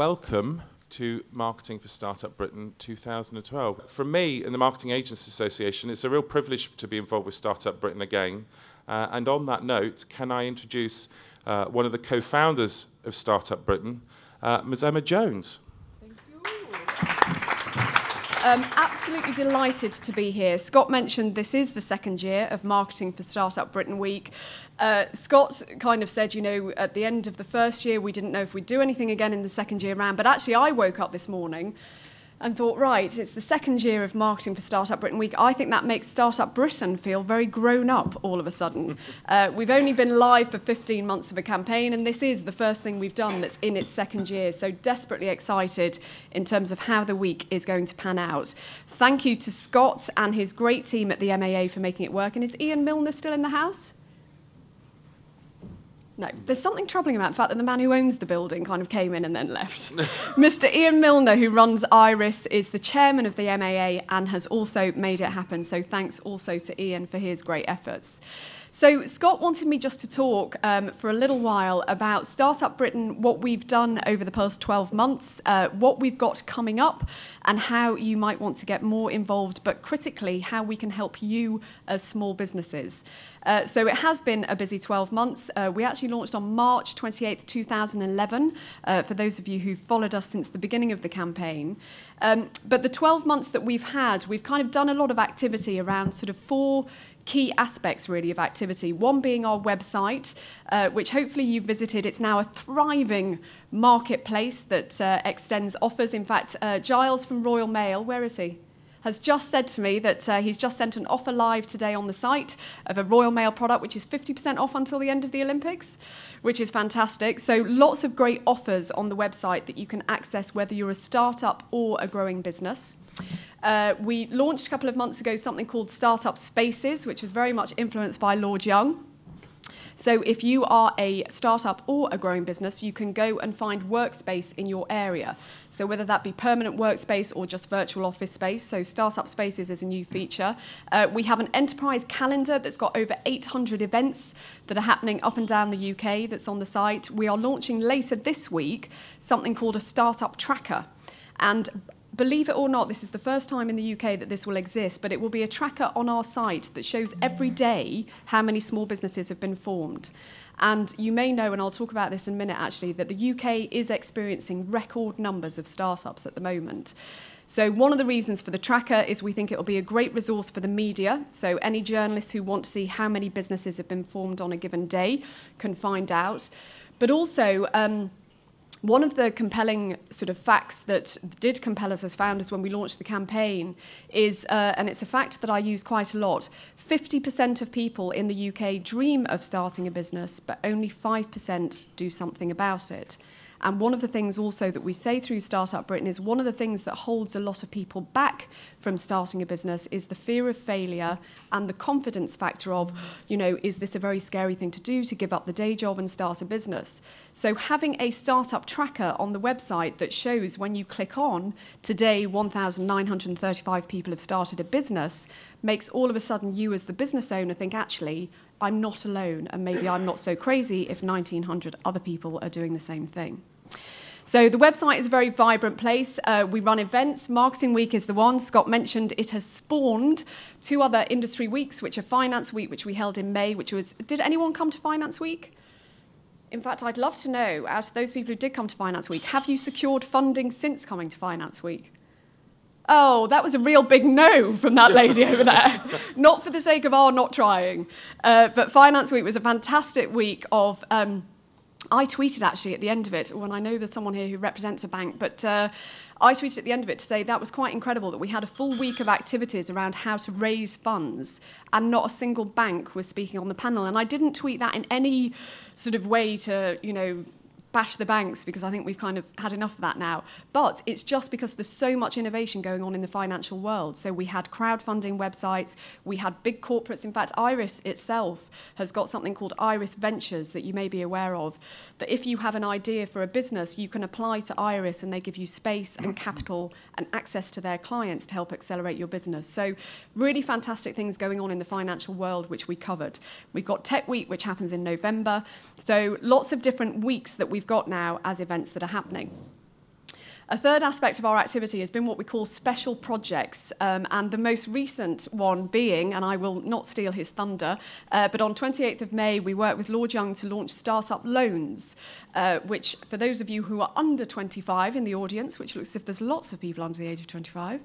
Welcome to Marketing for Startup Britain 2012. From me and the Marketing Agents Association, it's a real privilege to be involved with Startup Britain again. And on that note, can I introduce one of the co-founders of Startup Britain, Ms. Emma Jones. Thank you. Absolutely delighted to be here. Scott mentioned this is the second year of Marketing for Startup Britain Week. Scott kind of said, you know, at the end of the first year, we didn't know if we'd do anything again in the second year round. But actually, I woke up this morning and thought, right, it's the second year of Marketing for Startup Britain Week. I think that makes Startup Britain feel very grown up all of a sudden. We've only been live for 15 months of a campaign, and this is the first thing we've done that's in its second year. So desperately excited in terms of how the week is going to pan out. Thank you to Scott and his great team at the MAA for making it work. And is Ian Milner still in the house? No, there's something troubling about the fact that the man who owns the building kind of came in and then left. Mr. Ian Milner, who runs Iris, is the chairman of the MAA and has also made it happen. So thanks also to Ian for his great efforts. So Scott wanted me just to talk for a little while about Startup Britain, what we've done over the past 12 months, what we've got coming up, and how you might want to get more involved, but critically, how we can help you as small businesses. So it has been a busy 12 months. We actually launched on March 28th, 2011, for those of you who followed us since the beginning of the campaign. But the 12 months that we've had, we've kind of done a lot of activity around sort of four key aspects really of activity. One being our website, which hopefully you've visited. It's now a thriving marketplace that extends offers. In fact, Giles from Royal Mail, where is he? Has just said to me that he's just sent an offer live today on the site of a Royal Mail product, which is 50% off until the end of the Olympics, which is fantastic. So lots of great offers on the website that you can access whether you're a startup or a growing business. We launched a couple of months ago something called Startup Spaces, which was very much influenced by Lord Young. So if you are a startup or a growing business, you can go and find workspace in your area. So whether that be permanent workspace or just virtual office space. So Startup Spaces is a new feature. We have an enterprise calendar that's got over 800 events that are happening up and down the UK that's on the site. We are launching later this week something called a Startup Tracker. And believe it or not, this is the first time in the UK that this will exist, but it will be a tracker on our site that shows every day how many small businesses have been formed. And you may know, and I'll talk about this in a minute actually, that the UK is experiencing record numbers of startups at the moment. So one of the reasons for the tracker is we think it will be a great resource for the media. So any journalists who want to see how many businesses have been formed on a given day can find out. But also, one of the compelling sort of facts that did compel us as founders when we launched the campaign is, and it's a fact that I use quite a lot, 50% of people in the UK dream of starting a business, but only 5% do something about it. And one of the things also that we say through Startup Britain is one of the things that holds a lot of people back from starting a business is the fear of failure and the confidence factor of, you know, is this a very scary thing to do, to give up the day job and start a business? So having a startup tracker on the website that shows when you click on, today 1,935 people have started a business, makes all of a sudden you as the business owner think, actually, I'm not alone, and maybe I'm not so crazy if 1,900 other people are doing the same thing. So the website is a very vibrant place. We run events. Marketing Week is the one. Scott mentioned it has spawned two other industry weeks, which are Finance Week, which we held in May, which was, did anyone come to Finance Week? In fact, I'd love to know, out of those people who did come to Finance Week, have you secured funding since coming to Finance Week? Oh, that was a real big no from that lady over there. Not for the sake of our not trying. But Finance Week was a fantastic week of... I tweeted actually at the end of it, when I know there's someone here who represents a bank, but I tweeted at the end of it to say that was quite incredible that we had a full week of activities around how to raise funds and not a single bank was speaking on the panel. And I didn't tweet that in any sort of way to, you know, bash the banks, because I think we've kind of had enough of that now. But it's just because there's so much innovation going on in the financial world. So we had crowdfunding websites, we had big corporates. In fact, Iris itself has got something called Iris Ventures that you may be aware of, that if you have an idea for a business, you can apply to Iris and they give you space and capital and access to their clients to help accelerate your business. So really fantastic things going on in the financial world, which we covered. We've got Tech Week, which happens in November. So lots of different weeks that we've got now as events that are happening. A third aspect of our activity has been what we call special projects, and the most recent one being, and I will not steal his thunder, but on 28th of May we worked with Lord Young to launch StartUp Loans, which for those of you who are under 25 in the audience, which looks as if there's lots of people under the age of 25,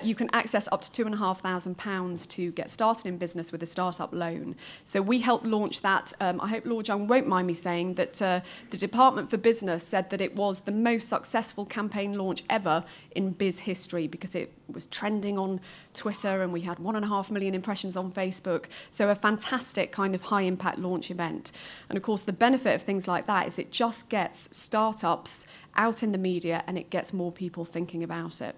you can access up to £2,500 to get started in business with a startup loan. So we helped launch that. I hope Lord Young won't mind me saying that the Department for Business said that it was the most successful campaign launch ever in biz history because it was trending on Twitter and we had 1.5 million impressions on Facebook. So a fantastic kind of high impact launch event. And of course, the benefit of things like that is it just gets startups out in the media and it gets more people thinking about it.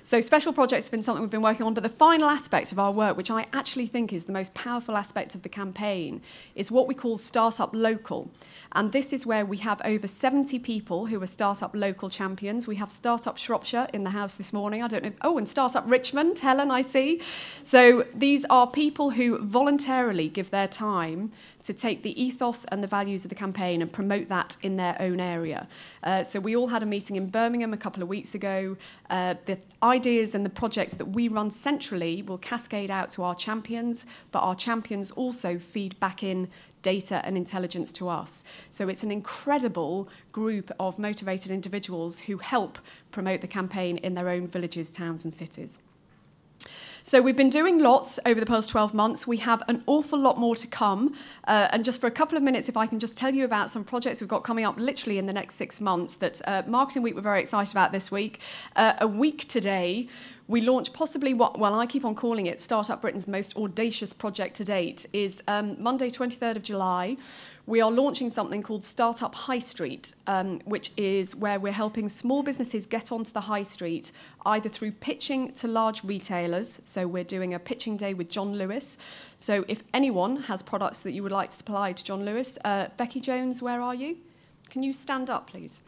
So special projects have been something we've been working on, but the final aspect of our work, which I actually think is the most powerful aspect of the campaign, is what we call Startup Local. And this is where we have over 70 people who are Startup Local champions. We have Startup Shropshire in the house this morning. I don't know. Oh, and Startup Richmond, Helen, I see. So these are people who voluntarily give their time to take the ethos and the values of the campaign and promote that in their own area. So we all had a meeting in Birmingham a couple of weeks ago. The ideas and the projects that we run centrally will cascade out to our champions, but our champions also feed back in data and intelligence to us. So it's an incredible group of motivated individuals who help promote the campaign in their own villages, towns and cities. So we've been doing lots over the past 12 months. We have an awful lot more to come. And just for a couple of minutes, if I can just tell you about some projects we've got coming up literally in the next 6 months that Marketing Week we're very excited about this week. A week today, we launch possibly what, well, I keep on calling it Startup Britain's most audacious project to date, is Monday, 23rd of July. We are launching something called Startup High Street, which is where we're helping small businesses get onto the high street, either through pitching to large retailers. So we're doing a pitching day with John Lewis. So if anyone has products that you would like to supply to John Lewis, Becky Jones, where are you? Can you stand up, please?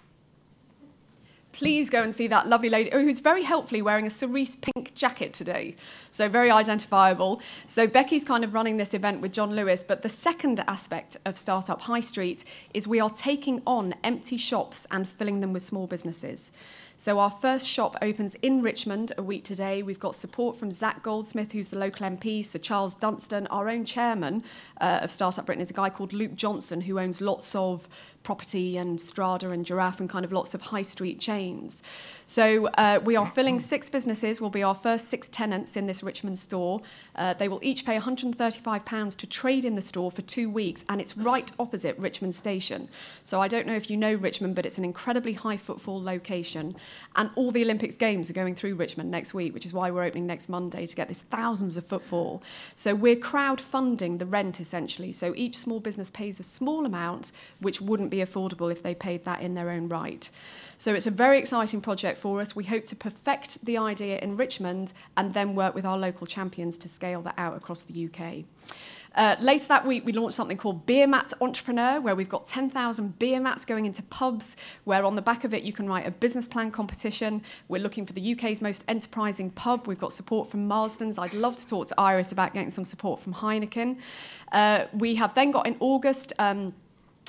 Please go and see that lovely lady who's very helpfully wearing a cerise pink jacket today. So very identifiable. So Becky's kind of running this event with John Lewis. But the second aspect of Startup High Street is we are taking on empty shops and filling them with small businesses. So our first shop opens in Richmond a week today. We've got support from Zach Goldsmith, who's the local MP, Sir Charles Dunstan. Our own chairman of Startup Britain is a guy called Luke Johnson, who owns lots of property and Strada and Giraffe and kind of lots of high street chains. So we are filling 6 businesses, will be our first 6 tenants in this Richmond store. They will each pay £135 to trade in the store for 2 weeks, and it's right opposite Richmond Station. So I don't know if you know Richmond, but it's an incredibly high footfall location. And all the Olympics Games are going through Richmond next week, which is why we're opening next Monday to get this thousands of footfall. So we're crowdfunding the rent, essentially. So each small business pays a small amount, which wouldn't be affordable if they paid that in their own right. So it's a very exciting project for us. We hope to perfect the idea in Richmond and then work with our local champions to scale that out across the UK. Later that week, we launched something called Beer Mat Entrepreneur, where we've got 10,000 beer mats going into pubs, where on the back of it, you can write a business plan competition. We're looking for the UK's most enterprising pub. We've got support from Marsden's. I'd love to talk to Iris about getting some support from Heineken. We have then got in August,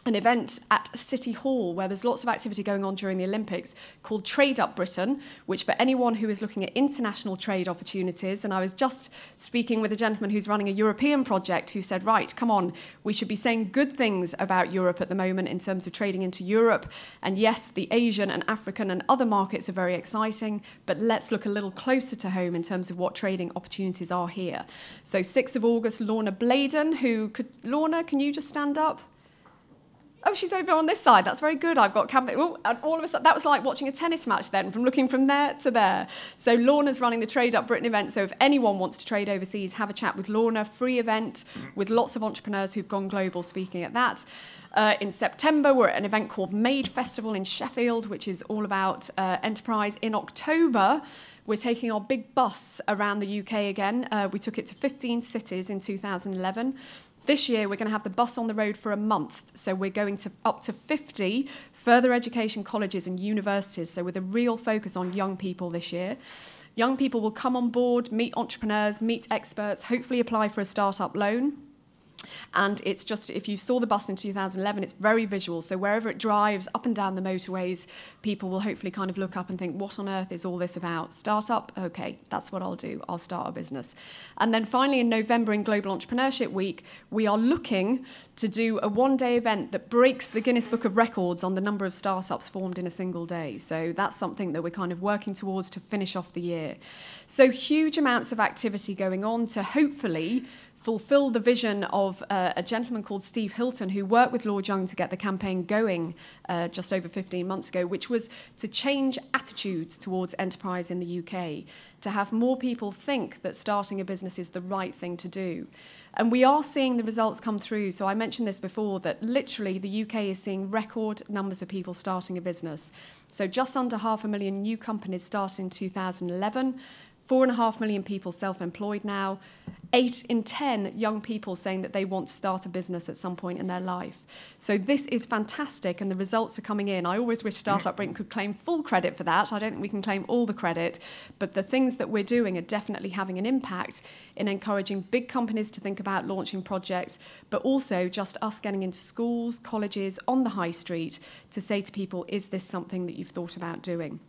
an event at City Hall where there's lots of activity going on during the Olympics called Trade Up Britain, which for anyone who is looking at international trade opportunities, and I was just speaking with a gentleman who's running a European project who said, right, come on, we should be saying good things about Europe at the moment in terms of trading into Europe. And yes, the Asian and African and other markets are very exciting, but let's look a little closer to home in terms of what trading opportunities are here. So 6th of August, Lorna Bladen, Lorna, can you just stand up? Oh, she's over on this side. That's very good. I've got campaign. Oh, and all of a sudden, that was like watching a tennis match then, from looking from there to there. So Lorna's running the Trade Up Britain event. So if anyone wants to trade overseas, have a chat with Lorna. Free event with lots of entrepreneurs who've gone global speaking at that. In September, we're at an event called Made Festival in Sheffield, which is all about enterprise. In October, we're taking our big bus around the UK again. We took it to 15 cities in 2011. This year, we're going to have the bus on the road for a month. So we're going to up to 50 further education colleges and universities. So with a real focus on young people this year. Young people will come on board, meet entrepreneurs, meet experts, hopefully apply for a startup loan. And it's just, if you saw the bus in 2011, it's very visual. So wherever it drives up and down the motorways, people will hopefully kind of look up and think, what on earth is all this about? Startup? Okay, that's what I'll do. I'll start a business. And then finally in November in Global Entrepreneurship Week, we are looking to do a one-day event that breaks the Guinness Book of Records on the number of startups formed in a single day. So that's something that we're kind of working towards to finish off the year. So huge amounts of activity going on to hopefully fulfill the vision of a gentleman called Steve Hilton, who worked with Lord Young to get the campaign going just over 15 months ago, which was to change attitudes towards enterprise in the UK, to have more people think that starting a business is the right thing to do. And we are seeing the results come through. So I mentioned this before, that literally the UK is seeing record numbers of people starting a business. So just under 500,000 new companies started in 2011, 4.5 million people self-employed now, 8 in 10 young people saying that they want to start a business at some point in their life. So this is fantastic, and the results are coming in. I always wish StartUp Britain could claim full credit for that. I don't think we can claim all the credit, but the things that we're doing are definitely having an impact in encouraging big companies to think about launching projects, but also just us getting into schools, colleges, on the high street to say to people, is this something that you've thought about doing?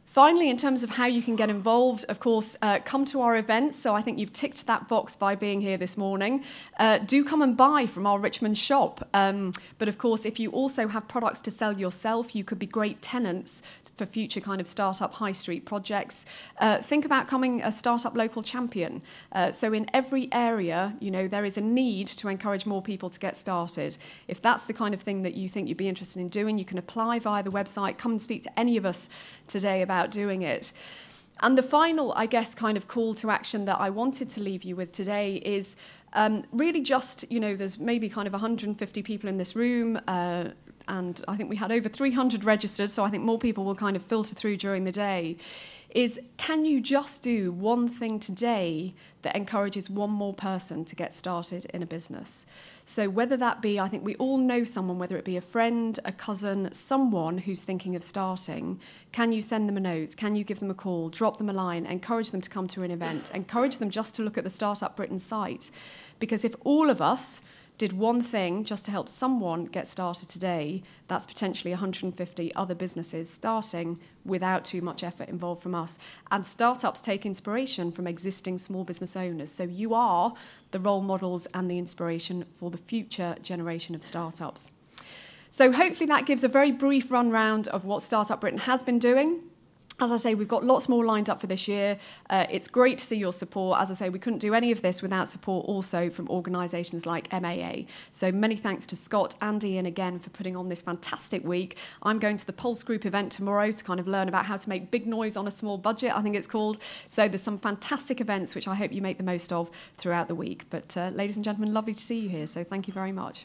Finally, in terms of how you can get involved, of course, come to our events. So I think you've ticked that box by being here this morning. Do come and buy from our Richmond shop. But of course, if you also have products to sell yourself, you could be great tenants for future kind of startup high street projects. Think about becoming a startup local champion. So in every area, you know, there is a need to encourage more people to get started. If that's the kind of thing that you think you'd be interested in doing, you can apply via the website. Come and speak to any of us today about doing it. And the final, I guess, kind of call to action that I wanted to leave you with today is really just, you know, there's maybe kind of 150 people in this room, and I think we had over 300 registered, so I think more people will kind of filter through during the day, is can you just do one thing today that encourages one more person to get started in a business? So whether that be, I think we all know someone, whether it be a friend, a cousin, someone who's thinking of starting, can you send them a note? Can you give them a call? Drop them a line? Encourage them to come to an event? Encourage them just to look at the StartUp Britain site? Because if all of us did one thing just to help someone get started today, that's potentially 150 other businesses starting without too much effort involved from us. And startups take inspiration from existing small business owners. So you are the role models and the inspiration for the future generation of startups. So hopefully that gives a very brief run round of what StartUp Britain has been doing. As I say, we've got lots more lined up for this year. It's great to see your support. As I say, we couldn't do any of this without support also from organisations like MAA. So many thanks to Scott and Ian again for putting on this fantastic week. I'm going to the Pulse Group event tomorrow to kind of learn about how to make big noise on a small budget, I think it's called. So there's some fantastic events which I hope you make the most of throughout the week. But ladies and gentlemen, lovely to see you here. So thank you very much.